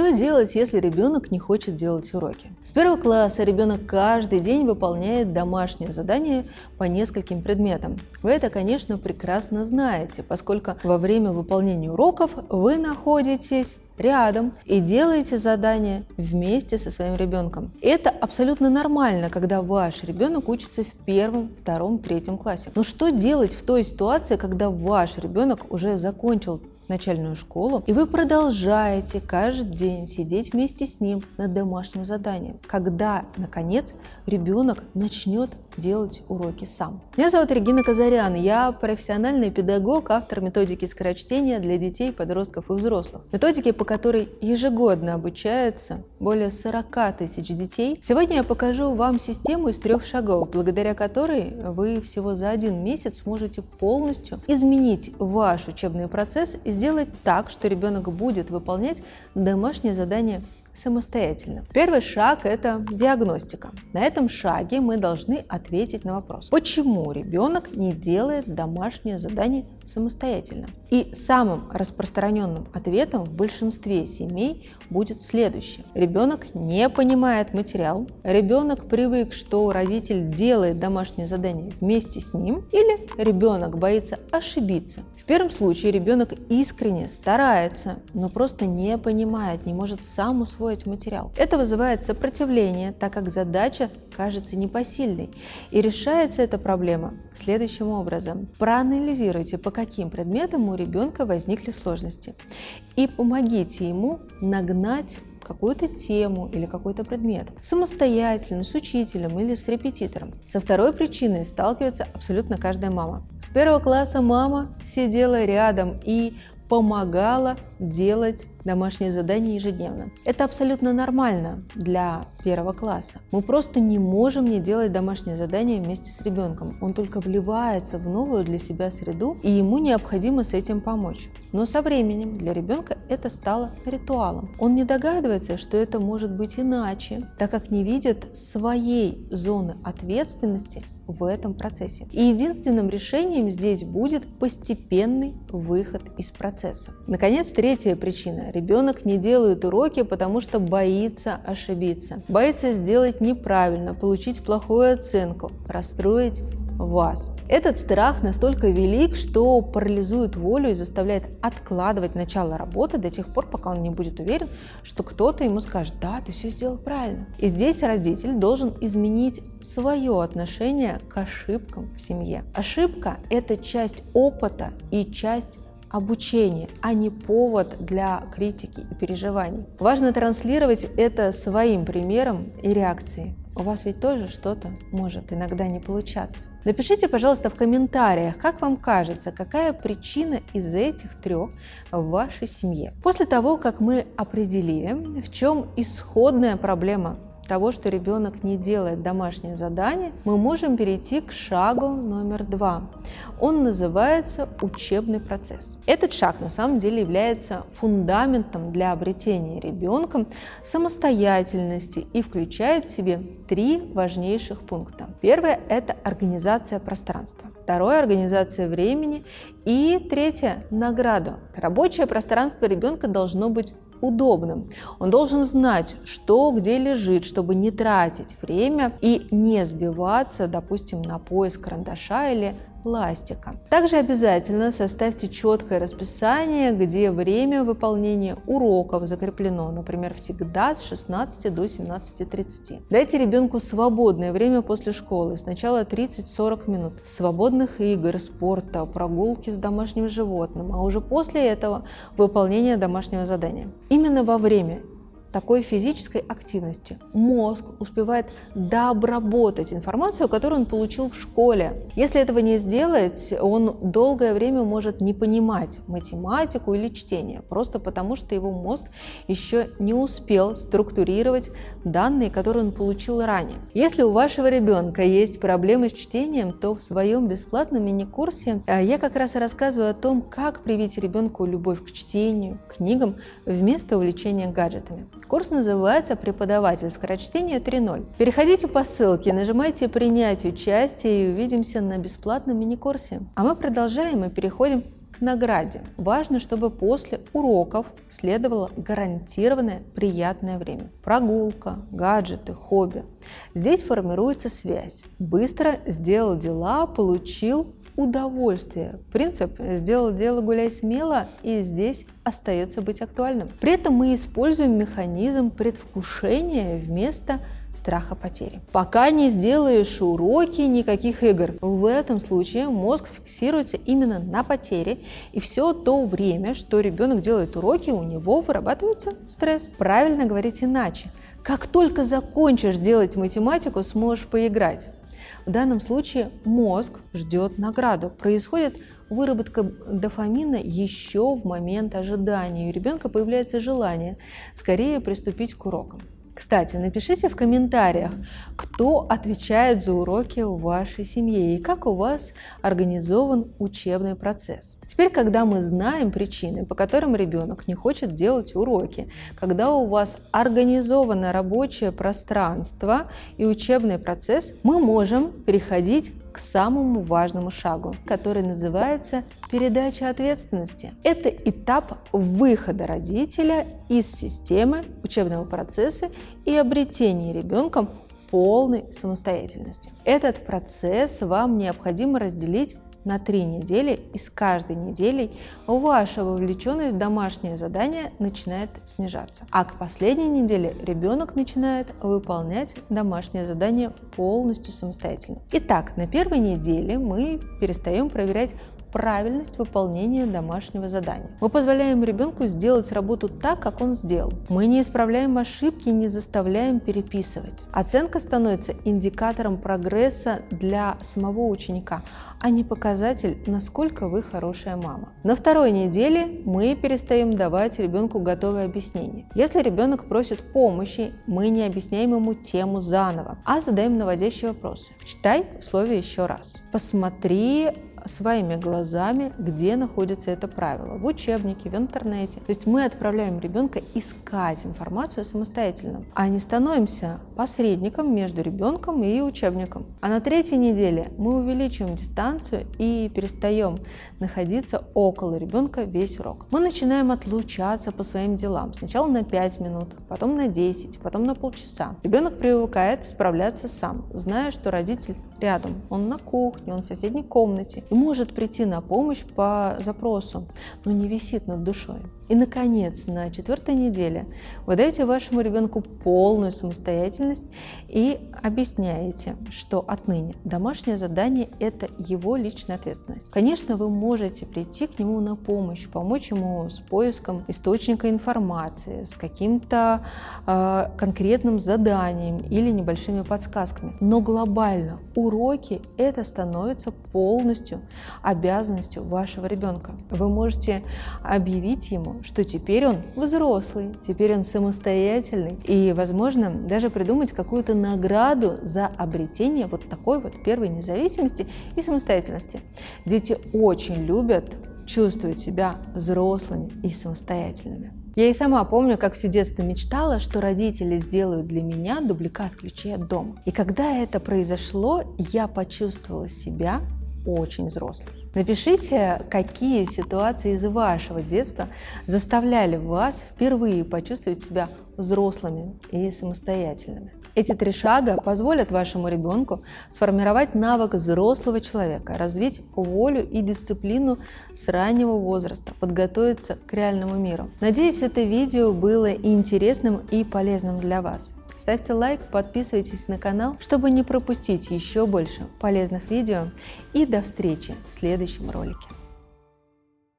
Что делать, если ребенок не хочет делать уроки? С 1 класса ребенок каждый день выполняет домашнее задание по нескольким предметам. Вы это, конечно, прекрасно знаете, поскольку во время выполнения уроков вы находитесь рядом и делаете задания вместе со своим ребенком. Это абсолютно нормально, когда ваш ребенок учится в 1, 2, 3 классе. Но что делать в той ситуации, когда ваш ребенок уже закончил начальную школу, и вы продолжаете каждый день сидеть вместе с ним над домашним заданием, когда, наконец, ребенок начнет делать уроки сам? Меня зовут Регина Казарян, я профессиональный педагог, автор методики скорочтения для детей, подростков и взрослых. Методики, по которой ежегодно обучается более 40 тысяч детей. Сегодня я покажу вам систему из 3 шагов, благодаря которой вы всего за 1 месяц сможете полностью изменить ваш учебный процесс и сделать так, что ребенок будет выполнять домашнее задание самостоятельно. Первый шаг – это диагностика. На этом шаге мы должны ответить на вопрос, почему ребенок не делает домашнее задание самостоятельно. И самым распространенным ответом в большинстве семей будет следующее. Ребенок не понимает материал, ребенок привык, что родитель делает домашнее задание вместе с ним, или ребенок боится ошибиться. В первом случае ребенок искренне старается, но просто не понимает, не может сам усвоить материал. Это вызывает сопротивление, так как задача кажется непосильной. И решается эта проблема следующим образом. Проанализируйте, по каким предметам у ребенка возникли сложности, и помогите ему нагнать какую-то тему или какой-то предмет самостоятельно, с учителем или с репетитором. Со второй причиной сталкивается абсолютно каждая мама. С 1 класса мама сидела рядом и помогала делать домашние задания ежедневно. Это абсолютно нормально для 1 класса. Мы просто не можем не делать домашние задания вместе с ребенком. Он только вливается в новую для себя среду, и ему необходимо с этим помочь. Но со временем для ребенка это стало ритуалом. Он не догадывается, что это может быть иначе, так как не видит своей зоны ответственности в этом процессе. И единственным решением здесь будет постепенный выход из процесса. Наконец, третья причина. Ребенок не делает уроки, потому что боится ошибиться. Боится сделать неправильно, получить плохую оценку, расстроить вас. Этот страх настолько велик, что парализует волю и заставляет откладывать начало работы до тех пор, пока он не будет уверен, что кто-то ему скажет: да, ты все сделал правильно. И здесь родитель должен изменить свое отношение к ошибкам в семье. Ошибка – это часть опыта и часть обучение, а не повод для критики и переживаний. Важно транслировать это своим примером и реакцией. У вас ведь тоже что-то может иногда не получаться. Напишите, пожалуйста, в комментариях, как вам кажется, какая причина из этих 3 в вашей семье. После того, как мы определили, в чем исходная проблема того, что ребенок не делает домашнее задание, мы можем перейти к шагу номер 2. Он называется учебный процесс. Этот шаг на самом деле является фундаментом для обретения ребенком самостоятельности и включает в себе 3 важнейших пункта. Первое – это организация пространства. Второе – организация времени. И третье – награду. Рабочее пространство ребенка должно быть удобным. Он должен знать, что где лежит, чтобы не тратить время и не сбиваться, допустим, на поиск карандаша или пластика. Также обязательно составьте четкое расписание, где время выполнения уроков закреплено, например, всегда с 16 до 17:30. Дайте ребенку свободное время после школы, сначала 30-40 минут свободных игр, спорта, прогулки с домашним животным, а уже после этого выполнение домашнего задания. Именно во время такой физической активности мозг успевает дообработать информацию, которую он получил в школе. Если этого не сделать, он долгое время может не понимать математику или чтение, просто потому что его мозг еще не успел структурировать данные, которые он получил ранее. Если у вашего ребенка есть проблемы с чтением, то в своем бесплатном мини-курсе я как раз и рассказываю о том, как привить ребенку любовь к чтению, книгам вместо увлечения гаджетами. Курс называется «Преподаватель скорочтения 3.0». Переходите по ссылке, нажимайте «Принять участие» и увидимся на бесплатном мини-курсе. А мы продолжаем и переходим к награде. Важно, чтобы после уроков следовало гарантированное приятное время. Прогулка, гаджеты, хобби. Здесь формируется связь. Быстро сделал дела, получил удовольствие. Принцип «сделал дело, гуляй смело» и здесь остается быть актуальным. При этом мы используем механизм предвкушения вместо страха потери. Пока не сделаешь уроки, никаких игр. В этом случае мозг фиксируется именно на потере, и все то время, что ребенок делает уроки, у него вырабатывается стресс. Правильно говорить иначе. Как только закончишь делать математику, сможешь поиграть. В данном случае мозг ждет награду. Происходит выработка дофамина еще в момент ожидания. У ребенка появляется желание скорее приступить к урокам. Кстати, напишите в комментариях, кто отвечает за уроки в вашей семье и как у вас организован учебный процесс. Теперь, когда мы знаем причины, по которым ребенок не хочет делать уроки, когда у вас организовано рабочее пространство и учебный процесс, мы можем переходить к самому важному шагу, который называется передача ответственности. Это этап выхода родителя из системы учебного процесса и обретения ребенком полной самостоятельности. Этот процесс вам необходимо разделить на 3 недели, и с каждой неделей ваша вовлеченность в домашнее задание начинает снижаться. А к последней неделе ребенок начинает выполнять домашнее задание полностью самостоятельно. Итак, на первой неделе мы перестаем проверять правильность выполнения домашнего задания. Мы позволяем ребенку сделать работу так, как он сделал. Мы не исправляем ошибки, не заставляем переписывать. Оценка становится индикатором прогресса для самого ученика, а не показатель, насколько вы хорошая мама. На второй неделе мы перестаем давать ребенку готовые объяснения. Если ребенок просит помощи, мы не объясняем ему тему заново, а задаем наводящие вопросы. Читай условия еще раз. Посмотри своими глазами, где находится это правило, в учебнике, в интернете. То есть мы отправляем ребенка искать информацию самостоятельно, а не становимся посредником между ребенком и учебником. А на 3-й неделе мы увеличиваем дистанцию и перестаем находиться около ребенка весь урок. Мы начинаем отлучаться по своим делам. Сначала на 5 минут, потом на 10, потом на полчаса. Ребенок привыкает справляться сам, зная, что родитель рядом. Он на кухне, он в соседней комнате и может прийти на помощь по запросу, но не висит над душой. И, наконец, на 4-й неделе вы даете вашему ребенку полную самостоятельность и объясняете, что отныне домашнее задание – это его личная ответственность. Конечно, вы можете прийти к нему на помощь, помочь ему с поиском источника информации, с каким-то конкретным заданием или небольшими подсказками. Но глобально уроки – это становится полностью обязанностью вашего ребенка. Вы можете объявить ему, что теперь он взрослый, теперь он самостоятельный, и, возможно, даже придумать какую-то награду за обретение вот такой вот первой независимости и самостоятельности. Дети очень любят чувствовать себя взрослыми и самостоятельными. Я и сама помню, как все детство мечтала, что родители сделают для меня дубликат ключей от дома. И когда это произошло, я почувствовала себя очень взрослый. Напишите, какие ситуации из вашего детства заставляли вас впервые почувствовать себя взрослыми и самостоятельными. Эти 3 шага позволят вашему ребенку сформировать навык взрослого человека, развить волю и дисциплину с раннего возраста, подготовиться к реальному миру. Надеюсь, это видео было интересным и полезным для вас. Ставьте лайк, подписывайтесь на канал, чтобы не пропустить еще больше полезных видео. И до встречи в следующем ролике.